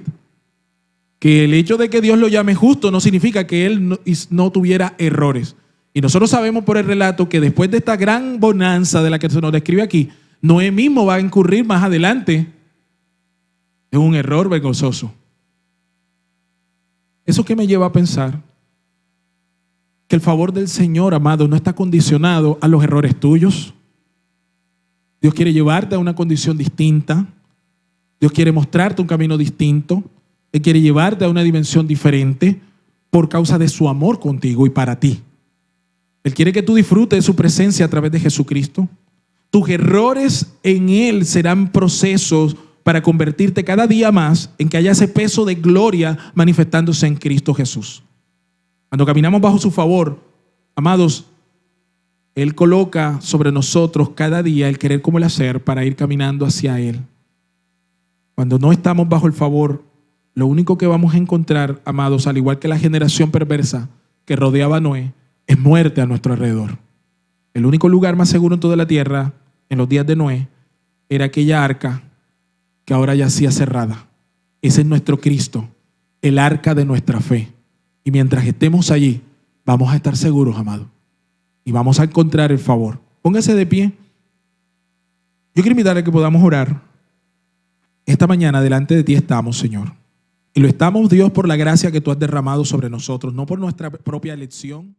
Que el hecho de que Dios lo llame justo no significa que él no tuviera errores. Y nosotros sabemos por el relato que después de esta gran bonanza de la que se nos describe aquí, Noé mismo va a incurrir más adelante en un error vergonzoso. ¿Eso qué me lleva a pensar? que el favor del Señor, amado, no está condicionado a los errores tuyos. Dios quiere llevarte a una condición distinta. Dios quiere mostrarte un camino distinto. Él quiere llevarte a una dimensión diferente por causa de su amor contigo y para ti. Él quiere que tú disfrutes de su presencia a través de Jesucristo. Tus errores en Él serán procesos para convertirte cada día más en que haya ese peso de gloria manifestándose en Cristo Jesús. Cuando caminamos bajo su favor, amados, Él coloca sobre nosotros cada día el querer como el hacer para ir caminando hacia Él. Cuando no estamos bajo el favor, lo único que vamos a encontrar, amados, al igual que la generación perversa que rodeaba a Noé, es muerte a nuestro alrededor. El único lugar más seguro en toda la tierra, en los días de Noé, era aquella arca que ahora yacía cerrada. Ese es nuestro Cristo, el arca de nuestra fe. Y mientras estemos allí, vamos a estar seguros, amados. Y vamos a encontrar el favor. Póngase de pie. Yo quiero invitarle a que podamos orar. Esta mañana delante de ti estamos, Señor. Y lo estamos, Dios, por la gracia que tú has derramado sobre nosotros, no por nuestra propia elección.